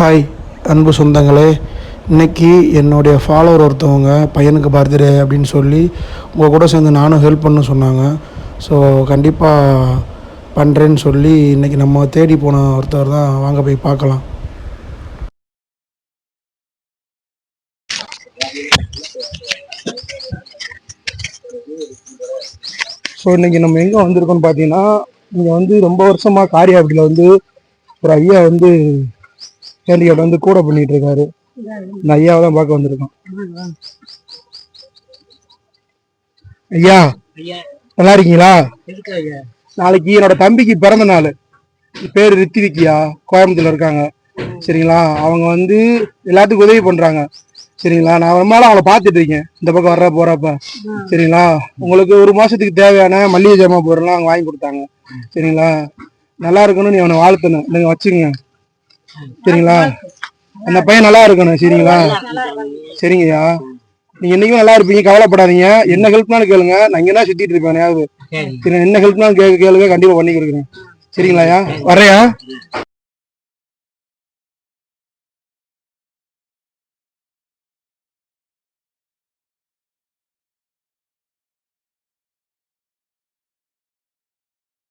Hi அன்பு சொந்தங்களே, இன்றைக்கி என்னுடைய ஃபாலோவர் ஒருத்தவங்க பையனுக்கு பர்த்டே அப்படின்னு சொல்லி உங்கள் கூட சேர்ந்து நானும் ஹெல்ப் பண்ண சொன்னாங்க. ஸோ கண்டிப்பாக பண்ணுறேன்னு சொல்லி இன்றைக்கி நம்ம தேடி போன ஒருத்தர் தான். வாங்க போய் பார்க்கலாம். ஸோ இன்றைக்கி நம்ம எங்கே வந்திருக்கோம்னு பார்த்தீங்கன்னா, இங்கே ரொம்ப வருஷமாக காரியாபட்டியில் ஒரு ஐயா ஹேண்டிகேப்ட் கூட பண்ணிட்டு இருக்காரு. இந்த ஐயாவை தான் பார்க்க வந்திருக்கோம். ஐயா நல்லா இருக்கீங்களா? நாளைக்கு என்னோட தம்பிக்கு பிறந்த நாள். பேரு ரித்திவிக்கியா, கோயம்புத்தூர்ல இருக்காங்க. சரிங்களா? அவங்க எல்லாத்துக்கும் உதவி பண்றாங்க. சரிங்களா? நான் ரொம்ப நாள் அவங்கள பார்த்துட்டு இருக்கேன், இந்த பக்கம் வர்ற போறப்ப. சரிங்களா? உங்களுக்கு ஒரு மாசத்துக்கு தேவையான மல்லிகை ஜாமான் பொருள்லாம் அவங்க வாங்கி கொடுத்தாங்க. சரிங்களா? நல்லா இருக்கணும், நீ அவனை வாழ்த்தணும். நீங்க வச்சுங்க. சரிங்களா? அந்த பையன் நல்லா இருக்கணும். சரிங்களா? சரிங்கய்யா, நீங்க என்னைக்கும் நல்லா இருப்பீங்க, கவலைப்படாதீங்க. என்ன ஹெல்ப்னாலும் கேளுங்க, நான் இங்கதான் சுத்திட்டு இருப்பேன். சரி, என்ன ஹெல்ப்னாலும் கேளுங்க, கண்டிப்பா பண்ணி கொடுக்குறேன். சரிங்களாயா? வர்றையா?